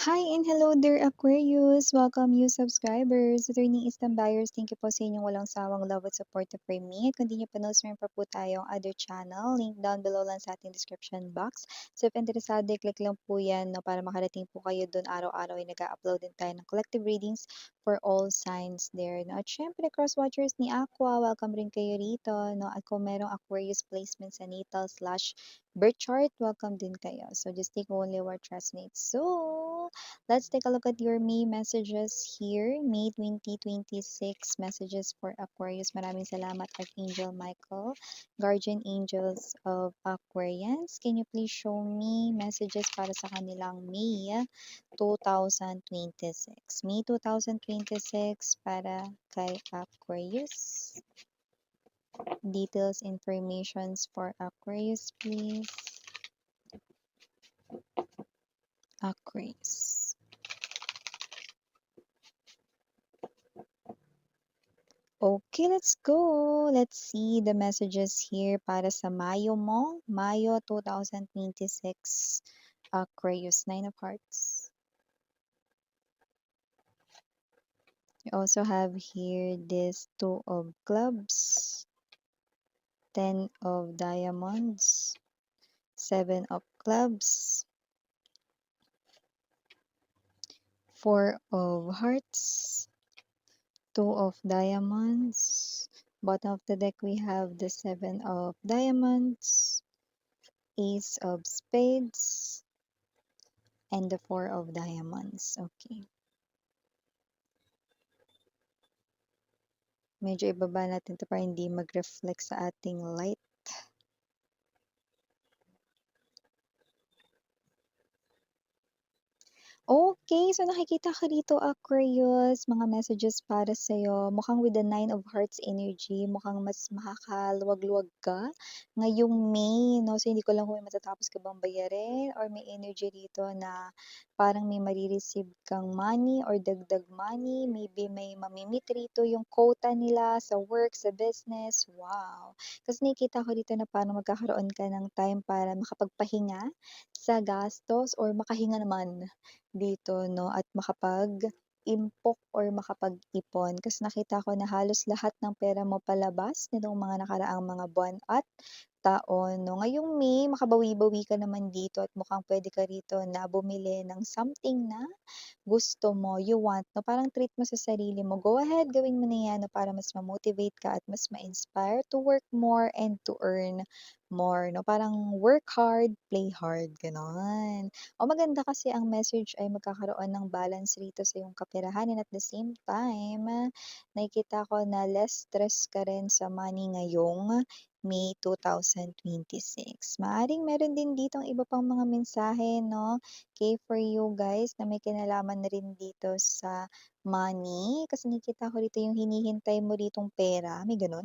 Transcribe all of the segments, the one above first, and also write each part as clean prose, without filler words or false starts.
Hi and hello there Aquarius! Welcome new subscribers, returning Eastern buyers. Thank you po sa inyong walang sawang love at support for me. At kung di nyo pa meron pa po tayong other channel, link down below lang sa ating description box. So if interesado, click lang po yan no, para makarating po kayo doon. Araw-araw ay nag-upload din tayo ng collective readings for all signs there. No? At syempre, cross-watchers ni Aqua, welcome rin kayo rito. No? At kung merong Aquarius placement sa natal slash birth chart, welcome din kayo. So just take only what resonates. So, let's take a look at your May messages here. May 2026 messages for Aquarius. Maraming salamat, Archangel Michael, Guardian Angels of Aquarians. Can you please show me messages para sa kanilang May 2026? May 2026 para kay Aquarius. Details, informations for Aquarius, please. Aquarius. Okay, let's go. Let's see the messages here para sa Mayo mo. Mayo 2026. Aquarius, Nine of Hearts. You also have here this Two of Clubs, Ten of Diamonds, Seven of Clubs, Four of Hearts, Two of Diamonds. Bottom of the deck, we have the Seven of Diamonds, Ace of Spades, and the Four of Diamonds. Okay. Medyo ibaba natin to para hindi mag-reflect sa ating light. Okay, so nakikita ka dito, Aquarius, mga messages para sa'yo. Mukhang with the Nine of Hearts energy, mukhang mas makakaluwag-luwag ka ngayong May, no? So, hindi ko lang kung may matatapos ka bang bayarin or may energy dito na parang may marireceive kang money or dagdag money. Maybe may mamimit rito yung quota nila sa work, sa business. Wow! Kasi nakikita ko dito na parang magkakaroon ka ng time para makapagpahinga sa gastos or makahinga naman dito 'no at makapag-impok or makapag-ipon. Kasi nakita ko na halos lahat ng pera mo palabas nitong mga nakaraang mga buwan at taon 'no. Ngayong May makabawi-bawi ka naman dito at mukhang puwede ka rito na bumili ng something na gusto mo, you want 'no, parang treat mo sa sarili mo. Go ahead, gawin mo na 'yan 'no, para mas ma-motivate ka at mas ma-inspire to work more and to earn more 'no. Parang work hard, play hard, gano'n. O maganda kasi ang message ay magkakaroon ng balance rito sa iyong kaperahan and at the same time, nakikita ko na less stress ka rin sa money ngayong May 2026. Maaaring meron din ditong iba pang mga mensahe 'no, okay, for you guys na may kinalaman na rin dito sa money. Kasi nakikita ko dito yung hinihintay mo ritong pera, may gano'n?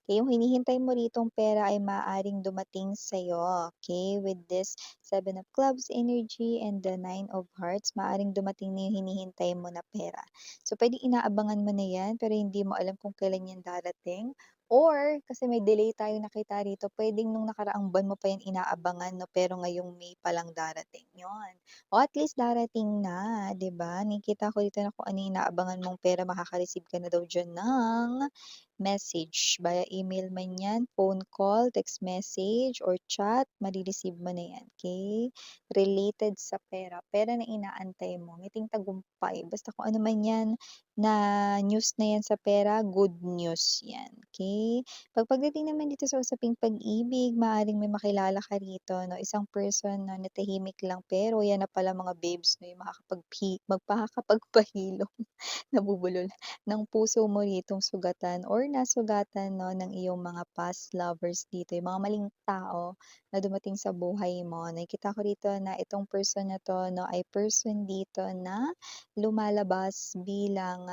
Okay, yung hinihintay mo ritong pera ay maaaring dumating sa'yo, okay, with this Seven of Clubs energy and the Nine of Hearts, maaaring dumating na yung hinihintay mo na pera. So, puwedeng inaabangan mo na 'yan pero hindi mo alam kung kailan 'yan darating or kasi may delay tayong nakita rito, puwedeng nung nakaraang buwan mo pa 'yan inaabangan 'no, pero ngayong May pa lang darating, 'yon. O at least darating na, 'di ba? Nakikita ko dito na kung ano yung inaabangan mong pera, makaka-receive ka na daw diyan ng message via email man 'yan, phone call, text message, or chat, mare-receive mo na 'yan, okay? Related sa pera, pera na inaantay mo, ngiting tagumpay, basta kung ano man 'yan na news na 'yan sa pera, good news 'yan, okay? Pagdating naman dito sa usaping pag-ibig, maaaring may makilala ka rito 'no, isang person na tahimik lang pero 'yan na pala mga babes 'no, yung magpakakapagpahilom, nabubulol, ng puso mo ritong sugatan or nasugatan 'no, ng iyong mga past lovers dito, yung mga maling tao na dumating sa buhay mo. Nakikita ko rito na itong person na 'to 'no, ay person dito na lumalabas bilang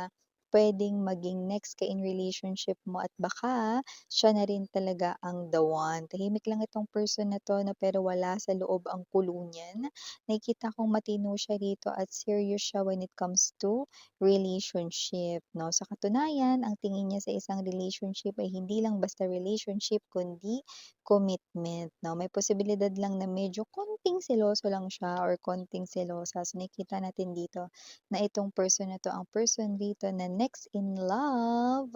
puwedeng maging next ka in relationship mo at baka siya na rin talaga ang the one. Tahimik lang itong person na 'to 'no, pero wala sa loob ang kulo niyan. Nakikita kong matino siya rito at serious siya when it comes to relationship 'no. Sa katunayan, ang tingin niya sa isang relationship ay hindi lang basta relationship kundi commitment 'no. May posibilidad lang na medyo konting seloso lang siya or konting selosa. So, nakikita natin dito na itong person na 'to ang person dito na next in love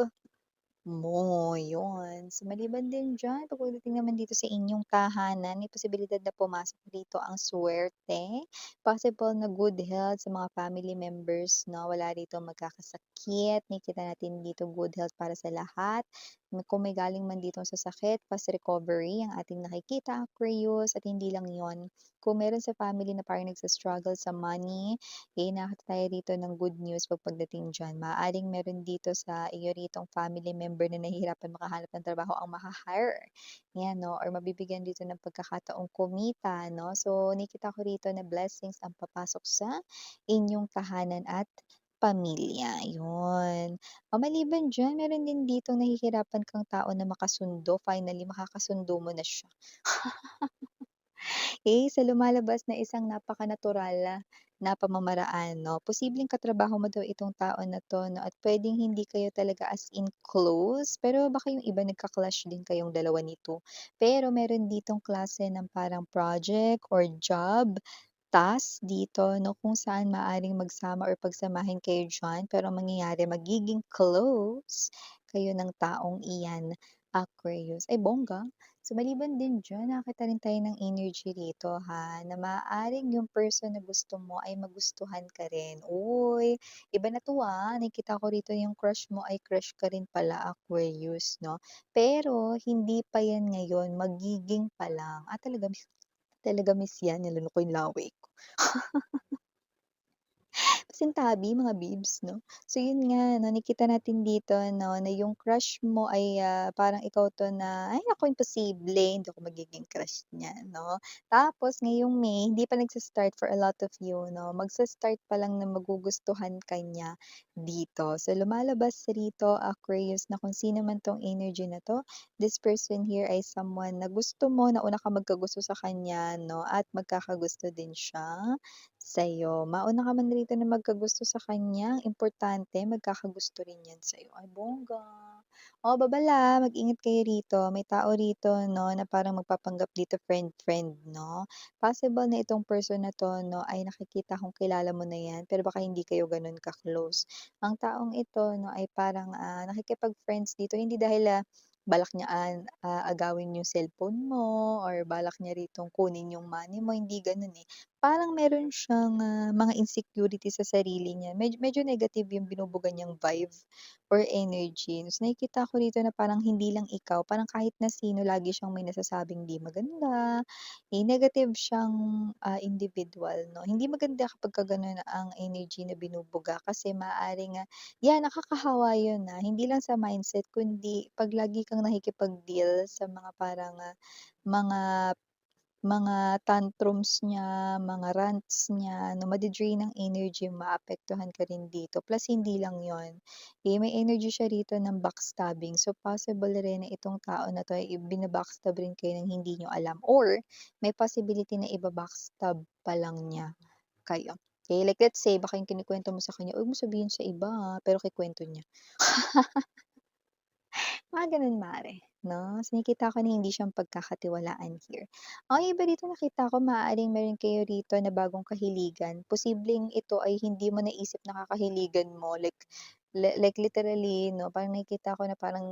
mo, yun. So, maliban din diyan, pagdating naman dito sa inyong tahanan, may posibilidad na pumasok dito ang suwerte, possible na good health sa mga family members 'no, wala rito magkakasakit. Nakikita natin dito good health para sa lahat. Kung may galing man dito sa sakit, fast recovery ang ating nakikita, Aquarius, at hindi lang yon. Kung meron sa family na parang nagsa-struggle sa money, nakakita tayo rito ng good news pagdating diyan. Maaaring meron dito sa iyo ritong family member na nahihirapan makahanap ng trabaho ang maha-hire, 'yan 'no, or mabibigyan dito ng pagkakataong kumita 'no. So, nakikita ko rito na blessings ang papasok sa inyong tahanan at pamilya, yun. Maliban diyan, meron din ditong nahihirapan kang tao na makasundo, finally makakasundo mo na siya. Sa lumalabas na isang napakanatural na pamamaraan 'no. Posibleng katrabaho mo daw itong tao na 'to 'no, at puwedeng hindi kayo talaga as in close, pero baka yung iba nagka-clash din kayong dalawa nito. Pero meron ditong klase ng parang project or job, task dito 'no, kung saan maaaring magsama or pagsamahin kayo diyan, pero ang mangyayari magiging close kayo ng taong iyan, Aquarius. Ay bongga. So, maliban din diyan, nakakita rin tayo ng energy rito ha, na maaaring yung person na gusto mo ay magustuhan ka rin. Uy, iba na 'to, nakikita ko rito yung crush mo ay crush ka rin pala, Aquarius 'no. Pero hindi pa yan ngayon, magiging pa lang. Talaga miss yan, nilunok ko yung laway ko. Pasintabi mga bibs 'no. So yun nga 'no, nakita natin dito 'no, na yung crush mo ay, parang ikaw 'to na, "Ay naku imposible, hindi ako magiging crush niyan," 'no. Tapos ngayong May, hindi pa nagsa-start for a lot of you 'no, magsa-start pa lang na magugustuhan ka niya dito. So lumalabas rito, Aquarius, na kung sino man 'tong energy na 'to, this person here ay someone na gusto mo, nauna ka magkagusto sa kanya 'no, at magkakagusto din siya sa'yo. Mauna ka man rito na magkagusto sa kanya, ang importante magkakagusto rin 'yan sa'yo. Ay bongga. Babala, mag-ingat kayo rito. May tao rito 'no, na parang magpapanggap dito friend-friend 'no. Possible na itong person na 'to 'no, ay nakikita kong kilala mo na 'yan, pero baka hindi kayo gano'n ka-close. Ang taong ito 'no, ay parang, nakikipag-friends dito hindi dahil, balak niya, agawin yung cellphone mo or balak niya ritong kunin yung money mo, hindi gano'n, eh. Parang meron siyang, mga insecurity sa sarili niya. Medyo negative yung binubuga niyang vibe or energy. Ta's nakikita ko rito na parang hindi lang ikaw, parang kahit na sino lagi siyang may nasasabing 'di maganda, negative siyang, individual 'no. Hindi maganda kapagka gano'n ang energy na binubuga kasi maaaring, 'yan nakakahawa 'yun, hindi lang sa mindset kundi 'pag lagi kang nakikipag-deal sa mga parang, mga mga tantrums niya, mga rants niya 'no, made-drain ang energy, maapektuhan ka rin dito. Plus hindi lang yon, may energy siya rito ng backstabbing. So, possible rin na itong tao na 'to ay bina-backstab rin kayo ng hindi niyo alam or may possibility na iba-backstab pa lang niya kayo. Like let's say baka yung kinukuwento mo sa kanya, "Huwag mo sabihin sa iba, pero kukuwento niya." Mga gano'n mare, 'no? So, nakikita ko na hindi siyang pagkakatiwalaan here. Ang iba dito nakita ko maaaring meron kayo rito na bagong kahiligan. Posibleng ito ay hindi mo naisip na kakahiligan mo like literally 'no, parang nakikita ko na parang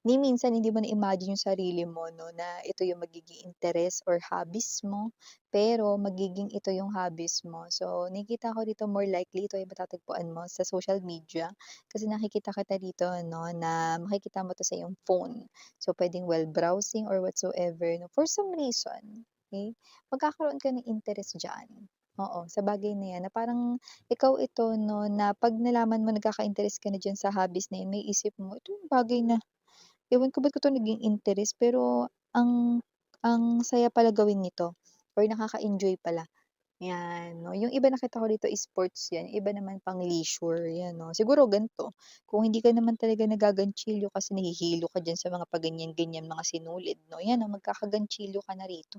ni minsan hindi mo na-imagine yung sarili mo 'no, na ito yung magiging interes or hobbies mo, pero magiging ito yung hobbies mo. So, nakikita ko dito more likely ito ay matatagpuan mo sa social media. Kasi nakikita kita dito 'no, na makikita mo 'to sa iyong phone. So, puwedeng while browsing or whatsoever 'no, for some reason, okey, magkakaroon ka ng interest diyan. Oo, sa bagay na 'yan na parang ikaw ito 'no, na 'pag nalaman mo nagkaka-interest ka na diyan sa hobbies na 'yun, maiisip mo, "Ito yung bagay na ewan ko ba't ko 'to naging interest pero ang saya pala gawin nito or nakaka-enjoy pala." 'Yan 'no. Yung iba nakita ko dito sports 'yan, yung iba naman pang leisure 'yan 'no. Siguro ganito, kung hindi ka naman talaga nagaganchilyo kasi nahihilo ka diyan sa mga paganyan-ganyan mga sinulid 'no, 'yan 'no magkakaganchilyo ka na rito.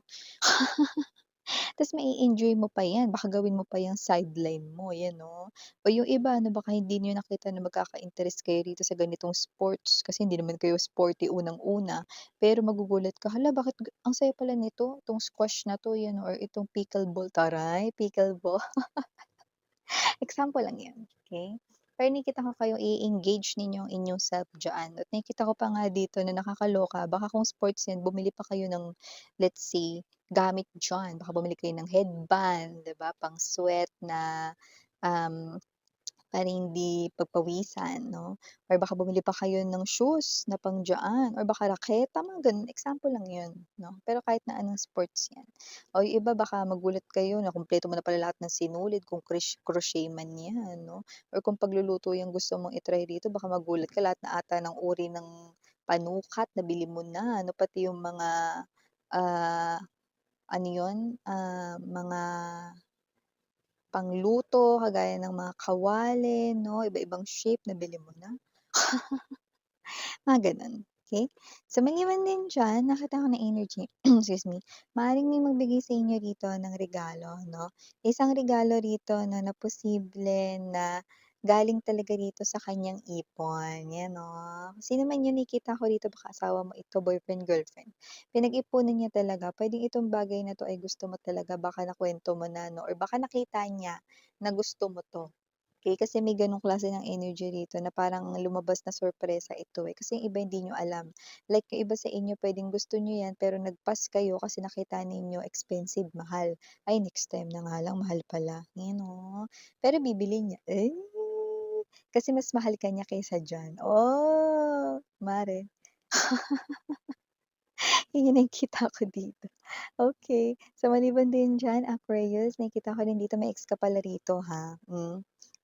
Tas ma-e-enjoy mo pa 'yan, baka gawin mo pa 'yang sideline mo, 'yan 'no. O yung iba ano baka hindi niyo nakita na magkaka-interest kayo rito sa ganitong sports, kasi hindi naman kayo sporty unang-una. Pero magugulat ka, "Hala bakit ang saya pala nito, 'tong squash na 'to," 'yan or itong pickleball, taray pickleball. Example lang 'yan, okey? Pero nakikita ko kayong i-engage ninyo ang inyong self diyan at nakikita ko pa nga dito na nakakaloka baka kung sports 'yan bumili pa kayo ng let's say gamit diyan, baka bumili kayo ng headband, 'di ba, pang-sweat na, um para hindi pagpawisan 'no, or baka bumili pa kayo ng shoes na pang-diyaan or baka raketa, mga gano'n, example lang 'yun 'no. Pero kahit na anong sports 'yan. O yung iba baka magulat kayo na kumpleto mo na pala lahat ng sinulid kung crochet man 'yan 'no, or kung pagluluto yung gusto mong i-try rito baka magulat ka lahat na ata ng uri ng panukat nabili mo na 'no, pati yung mga, ah, ano 'yun, mga pangluto kagaya ng mga kawali 'no, iba-ibang shape nabili mo na, mga gano'n, okey. So maliban din diyan nakita ko na energy, excuse me, maaaring may magbigay sa inyo rito ng regalo 'no. Isang regalo rito 'no na posible na galing talaga rito sa kanyang ipon, 'yan 'no. Sino man 'yun nakikita ko rito baka asawa mo ito, boyfriend, girlfriend. Pinag-ipunan niya talaga, puwedeng itong bagay na 'to ay gusto mo talaga baka nakuwento mo na 'no or baka nakita niya na gusto mo 'to. Okey, kasi may gano'ng klase ng energy rito na parang lumabas na sorpresa ito, eh, kasi yung iba hindi niyo alam. Like yung iba sa inyo puwedeng gusto niyo 'yan pero nag-pass kayo kasi nakita ninyo expensive, mahal. Ay next time na nga lang mahal pala, ayan oh. Pero bibili niya, ay! Kasi mas mahal ka niya kaysa diyan. Oh, mare. Yun yung nakikita ko dito. Okey. So, maliban din diyan, Aquarius, nakikita ko rin dito may ex ka pala rito, ha,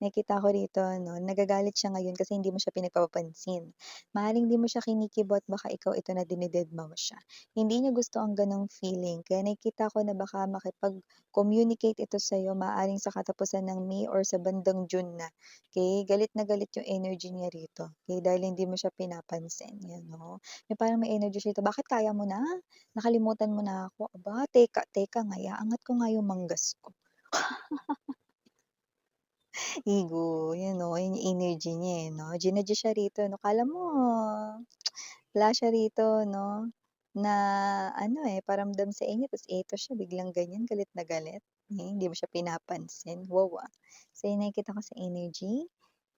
Nakikita ko rito 'no, nagagalit siya ngayon kasi hindi mo siya pinagpapapansin. Maaaring di mo siya kinikibot, baka ikaw ito na dinededma mo siya. Hindi niya gusto ang gano'ng feeling, kaya nakikita ko na baka makipag-communicate ito sa'yo maaaring sa katapusan ng May or sa bandang June na, okey? Galit na galit yung energy niya rito, okey, dahil hindi mo siya pinapansin, 'yan 'no. Yung parang may energy siya dito, "Bakit kaya mo na? Nakalimutan mo na ako." Aba, teka, teka nga, iaangat ko nga yung manggas ko. Ego, yun 'no, yun yung energy niya, eh, 'no. Ginadya siya rito 'no, akala mo wala siya rito 'no, na ano, eh, paramdam sa inyo ta's eto siya biglang ganyan, galit na galit. Hindi mo siya pinapansin, wow, ah. So, yung nakikita ko sa energy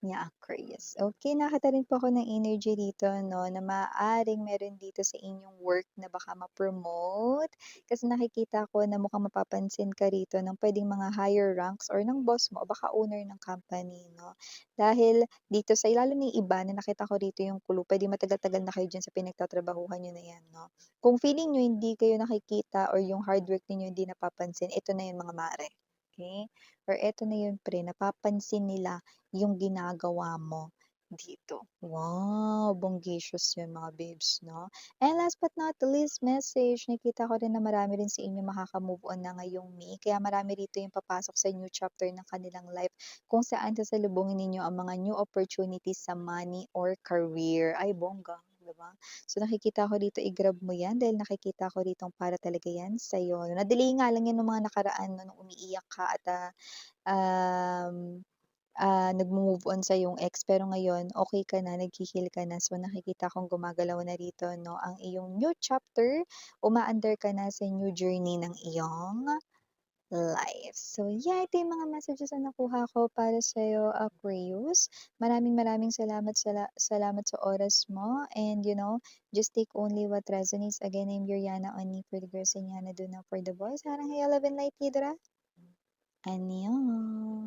niya, Aquarius. Okey, nakakita rin po ako ng energy dito 'no, na maaaring meron dito sa inyong work na baka ma-promote. Kasi nakikita ko na mukhang mapapansin ka rito ng puwedeng mga higher ranks or ng boss mo o baka owner ng company 'no. Dahil dito sa lalo na yung iba na nakita ko rito yung clue, puwedeng matagal-tagal na kayo diyan sa pinagtatrabahuhan niyo na 'yan 'no. Kung feeling niyo hindi kayo nakikita or yung hard work ninyo hindi napapansin, ito na yun mga mare, okey? Or eto na yun pre, napapansin nila yung ginagawa mo dito. Wow, bonggacious yun mga babes 'no. And last but not the least message, nakita ko rin na marami rin sa inyo makaka-move on na ngayong May, kaya marami rito yung papasok sa new chapter ng kanilang life kung saan sasalubungin ninyo ang mga new opportunities sa money or career. Ay bongga, 'di ba? So nakikita ko dito i-grab mo 'yan dahil nakikita ko ditong para talaga 'yan sa'yo. Na-delay nga lang 'yan nung mga nakaraan 'no, nung umiiyak ka at, um nagmo-move on sa iyong ex pero ngayon okey ka na, naghi-heal ka na. So, nakikita kong gumagalaw na rito 'no, ang iyong new chapter, umaandar ka na sa new journey ng iyong life. So, yeah, ito yung mga messages na nakuha ko para sa'yo, Aquarius. Maraming maraming salamat sa oras mo and just take only what resonates. Again, I'm Yuriana, only for the girls and Yana, do not for the boys. Harang hayo, love and light, Hidra. Annyeong.